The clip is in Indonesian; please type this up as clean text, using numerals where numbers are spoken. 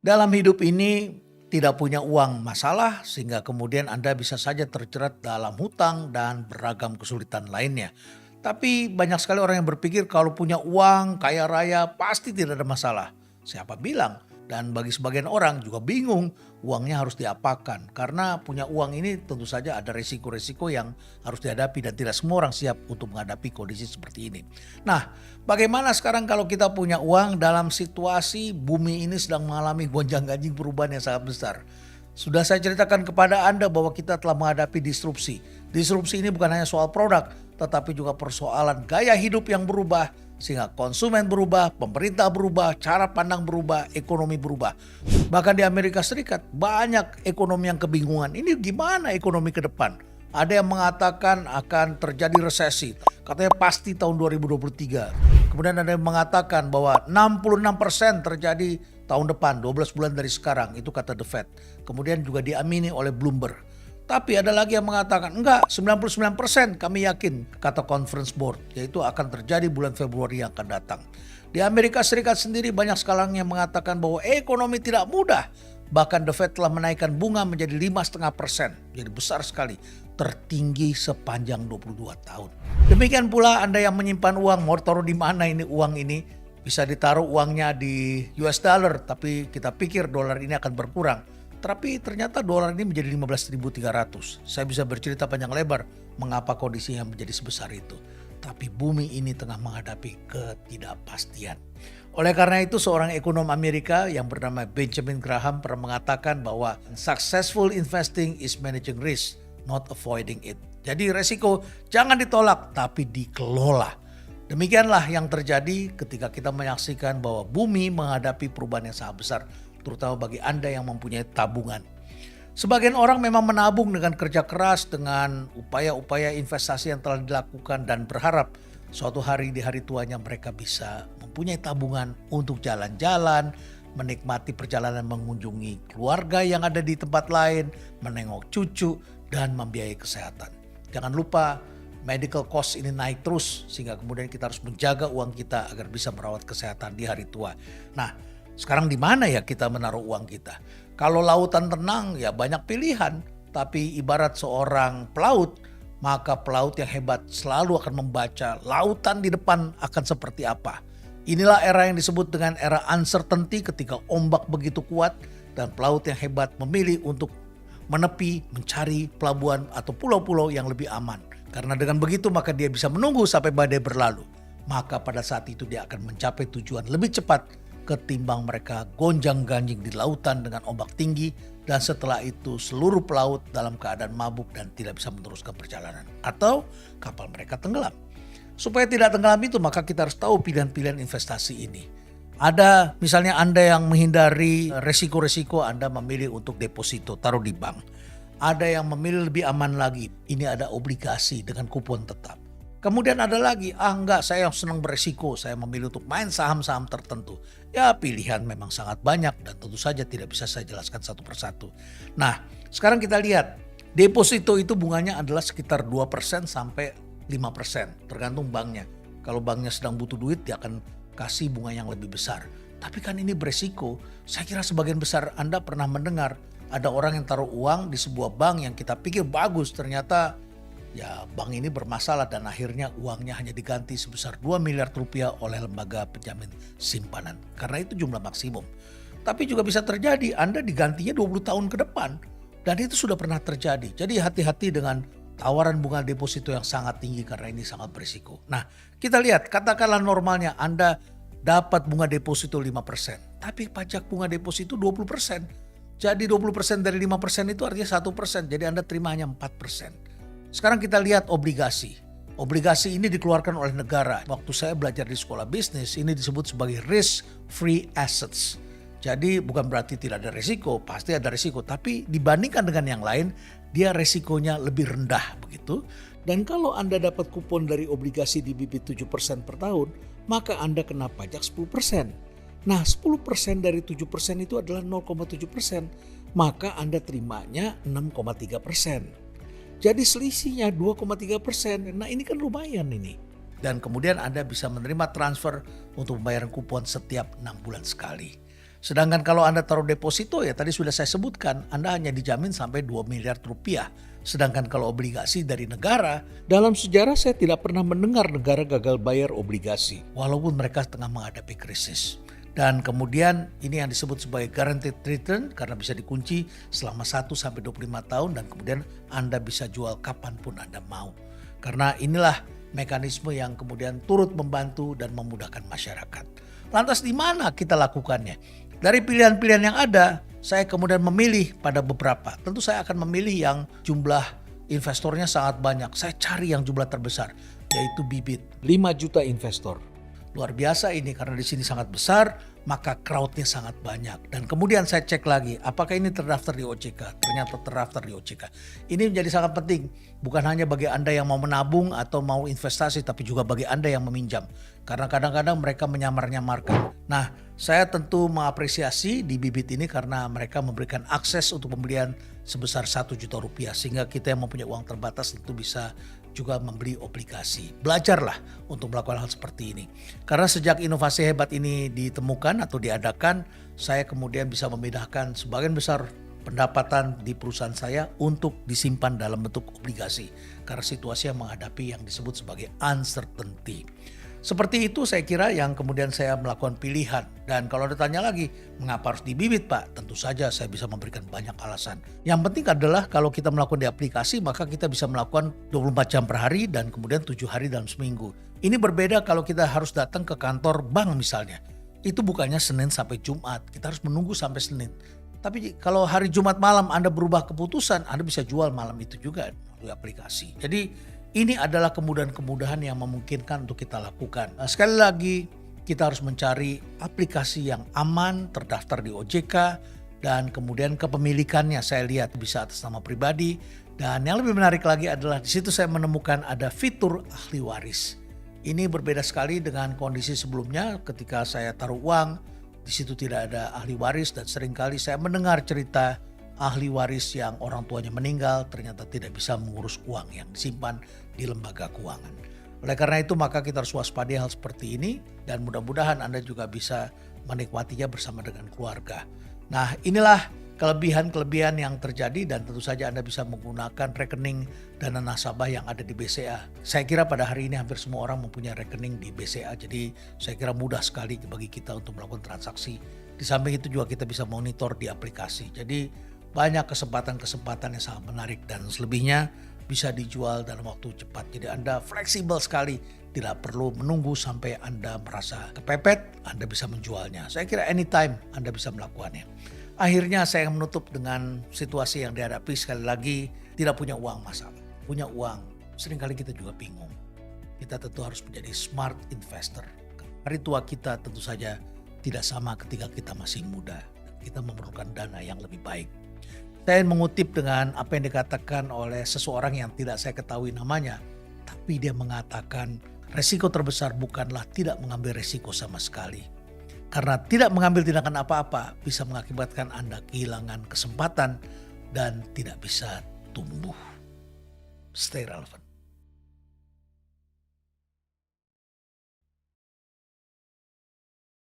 Dalam hidup ini tidak punya uang masalah sehingga kemudian Anda bisa saja terjerat dalam hutang dan beragam kesulitan lainnya. Tapi banyak sekali orang yang berpikir kalau punya uang, kaya raya pasti tidak ada masalah. Siapa bilang? Dan bagi sebagian orang juga bingung uangnya harus diapakan. Karena punya uang ini tentu saja ada resiko-resiko yang harus dihadapi dan tidak semua orang siap untuk menghadapi kondisi seperti ini. Nah, bagaimana sekarang kalau kita punya uang dalam situasi bumi ini sedang mengalami gonjang-ganjing perubahan yang sangat besar? Sudah saya ceritakan kepada Anda bahwa kita telah menghadapi disrupsi. Disrupsi ini bukan hanya soal produk, tetapi juga persoalan gaya hidup yang berubah, sehingga konsumen berubah, pemerintah berubah, cara pandang berubah, ekonomi berubah. Bahkan di Amerika Serikat banyak ekonomi yang kebingungan. Ini gimana ekonomi ke depan? Ada yang mengatakan akan terjadi resesi. Katanya pasti tahun 2023. Kemudian ada yang mengatakan bahwa 66% terjadi tahun depan, 12 bulan dari sekarang. Itu kata The Fed. Kemudian juga diamini oleh Bloomberg. Tapi ada lagi yang mengatakan enggak, 99% kami yakin, kata Conference Board, yaitu akan terjadi bulan Februari yang akan datang. Di Amerika Serikat sendiri banyak sekarang yang mengatakan bahwa ekonomi tidak mudah. Bahkan The Fed telah menaikkan bunga menjadi 5,5%, jadi besar sekali, tertinggi sepanjang 22 tahun. Demikian pula Anda yang menyimpan uang, mau taruh di mana ini uang ini? Bisa ditaruh uangnya di US dollar, tapi kita pikir dolar ini akan berkurang. Tapi ternyata dolar ini menjadi 15.300. Saya bisa bercerita panjang lebar mengapa kondisinya menjadi sebesar itu. Tapi bumi ini tengah menghadapi ketidakpastian. Oleh karena itu seorang ekonom Amerika yang bernama Benjamin Graham pernah mengatakan bahwa successful investing is managing risk, not avoiding it. Jadi resiko jangan ditolak tapi dikelola. Demikianlah yang terjadi ketika kita menyaksikan bahwa bumi menghadapi perubahan yang sangat besar, terutama bagi Anda yang mempunyai tabungan. Sebagian orang memang menabung dengan kerja keras, dengan upaya-upaya investasi yang telah dilakukan dan berharap suatu hari di hari tuanya mereka bisa mempunyai tabungan untuk jalan-jalan, menikmati perjalanan mengunjungi keluarga yang ada di tempat lain, menengok cucu, dan membiayai kesehatan. Jangan lupa medical cost ini naik terus sehingga kemudian kita harus menjaga uang kita agar bisa merawat kesehatan di hari tua. Nah, sekarang di mana ya kita menaruh uang kita? Kalau lautan tenang ya banyak pilihan, tapi ibarat seorang pelaut, maka pelaut yang hebat selalu akan membaca lautan di depan akan seperti apa. Inilah era yang disebut dengan era uncertainty ketika ombak begitu kuat dan pelaut yang hebat memilih untuk menepi, mencari pelabuhan atau pulau-pulau yang lebih aman. Karena dengan begitu maka dia bisa menunggu sampai badai berlalu. Maka pada saat itu dia akan mencapai tujuan lebih cepat ketimbang mereka gonjang-ganjing di lautan dengan ombak tinggi dan setelah itu seluruh pelaut dalam keadaan mabuk dan tidak bisa meneruskan perjalanan. Atau kapal mereka tenggelam. Supaya tidak tenggelam itu maka kita harus tahu pilihan-pilihan investasi ini. Ada misalnya Anda yang menghindari resiko-resiko, Anda memilih untuk deposito, taruh di bank. Ada yang memilih lebih aman lagi, ini ada obligasi dengan kupon tetap. Kemudian ada lagi, enggak saya senang beresiko, saya memilih untuk main saham-saham tertentu. Ya pilihan memang sangat banyak dan tentu saja tidak bisa saya jelaskan satu persatu. Nah sekarang kita lihat, deposito itu bunganya adalah sekitar 2% sampai 5%, tergantung banknya. Kalau banknya sedang butuh duit dia akan kasih bunga yang lebih besar. Tapi kan ini beresiko, saya kira sebagian besar Anda pernah mendengar ada orang yang taruh uang di sebuah bank yang kita pikir bagus, ternyata ya bank ini bermasalah dan akhirnya uangnya hanya diganti sebesar 2 miliar rupiah oleh lembaga penjamin simpanan. Karena itu jumlah maksimum. Tapi juga bisa terjadi Anda digantinya 20 tahun ke depan. Dan itu sudah pernah terjadi. Jadi hati-hati dengan tawaran bunga deposito yang sangat tinggi karena ini sangat berisiko. Nah kita lihat katakanlah normalnya Anda dapat bunga deposito 5%. Tapi pajak bunga deposito 20%. Jadi 20% dari 5% itu artinya 1%. Jadi Anda terima hanya 4%. Sekarang kita lihat obligasi. Obligasi ini dikeluarkan oleh negara. Waktu saya belajar di sekolah bisnis, ini disebut sebagai risk-free assets. Jadi bukan berarti tidak ada risiko, pasti ada risiko. Tapi dibandingkan dengan yang lain, dia risikonya lebih rendah begitu. Dan kalau Anda dapat kupon dari obligasi di bibit 7% per tahun, maka Anda kena pajak 10%. Nah 10% dari 7% itu adalah 0,7%. Maka Anda terimanya 6,3%. Jadi selisihnya 2,3%. Nah ini kan lumayan ini. Dan kemudian Anda bisa menerima transfer untuk pembayaran kupon setiap 6 bulan sekali. Sedangkan kalau Anda taruh deposito ya tadi sudah saya sebutkan, Anda hanya dijamin sampai 2 miliar rupiah. Sedangkan kalau obligasi dari negara, dalam sejarah saya tidak pernah mendengar negara gagal bayar obligasi walaupun mereka tengah menghadapi krisis. Dan kemudian ini yang disebut sebagai guaranteed return karena bisa dikunci selama 1-25 tahun dan kemudian Anda bisa jual kapanpun Anda mau. Karena inilah mekanisme yang kemudian turut membantu dan memudahkan masyarakat. Lantas di mana kita lakukannya? Dari pilihan-pilihan yang ada, saya kemudian memilih pada beberapa. Tentu saya akan memilih yang jumlah investornya sangat banyak. Saya cari yang jumlah terbesar, yaitu Bibit. 5 juta investor. Luar biasa ini karena di sini sangat besar, maka crowdnya sangat banyak. Dan kemudian saya cek lagi, apakah ini terdaftar di OJK? Ternyata terdaftar di OJK. Ini menjadi sangat penting, bukan hanya bagi Anda yang mau menabung atau mau investasi, tapi juga bagi Anda yang meminjam. Karena kadang-kadang mereka menyamar-nyamarkan. Nah, saya tentu mengapresiasi di Bibit ini karena mereka memberikan akses untuk pembelian sebesar 1 juta rupiah. Sehingga kita yang mempunyai uang terbatas tentu bisa juga membeli obligasi. Belajarlah untuk melakukan hal seperti ini. Karena sejak inovasi hebat ini ditemukan atau diadakan, saya kemudian bisa memindahkan sebagian besar pendapatan di perusahaan saya untuk disimpan dalam bentuk obligasi. Karena situasi yang menghadapi yang disebut sebagai uncertainty. Seperti itu saya kira yang kemudian saya melakukan pilihan. Dan kalau ditanya lagi, mengapa harus di Bibit Pak? Tentu saja saya bisa memberikan banyak alasan. Yang penting adalah kalau kita melakukan di aplikasi, maka kita bisa melakukan 24 jam per hari dan kemudian 7 hari dalam seminggu. Ini berbeda kalau kita harus datang ke kantor bank misalnya. Itu bukannya Senin sampai Jumat, kita harus menunggu sampai Senin. Tapi kalau hari Jumat malam Anda berubah keputusan, Anda bisa jual malam itu juga melalui aplikasi. Jadi ini adalah kemudahan-kemudahan yang memungkinkan untuk kita lakukan. Nah, sekali lagi kita harus mencari aplikasi yang aman, terdaftar di OJK, dan kemudian kepemilikannya saya lihat bisa atas nama pribadi. Dan yang lebih menarik lagi adalah di situ saya menemukan ada fitur ahli waris. Ini berbeda sekali dengan kondisi sebelumnya ketika saya taruh uang, di situ tidak ada ahli waris dan seringkali saya mendengar cerita ahli waris yang orang tuanya meninggal ternyata tidak bisa mengurus uang yang disimpan di lembaga keuangan. Oleh karena itu maka kita harus waspadai hal seperti ini dan mudah-mudahan Anda juga bisa menikmatinya bersama dengan keluarga. Nah, inilah kelebihan-kelebihan yang terjadi dan tentu saja Anda bisa menggunakan rekening dana nasabah yang ada di BCA. Saya kira pada hari ini hampir semua orang mempunyai rekening di BCA, jadi saya kira mudah sekali bagi kita untuk melakukan transaksi. Di samping itu juga kita bisa monitor di aplikasi. Jadi banyak kesempatan-kesempatan yang sangat menarik dan selebihnya bisa dijual dalam waktu cepat. Jadi Anda fleksibel sekali, tidak perlu menunggu sampai Anda merasa kepepet, Anda bisa menjualnya. Saya kira anytime Anda bisa melakukannya. Akhirnya saya menutup dengan situasi yang dihadapi sekali lagi, tidak punya uang masalah. Punya uang, seringkali kita juga bingung. Kita tentu harus menjadi smart investor. Hari tua kita tentu saja tidak sama ketika kita masih muda. Kita memerlukan dana yang lebih baik. Saya mengutip dengan apa yang dikatakan oleh seseorang yang tidak saya ketahui namanya. Tapi dia mengatakan resiko terbesar bukanlah tidak mengambil resiko sama sekali. Karena tidak mengambil tindakan apa-apa bisa mengakibatkan Anda kehilangan kesempatan dan tidak bisa tumbuh. Stay relevant.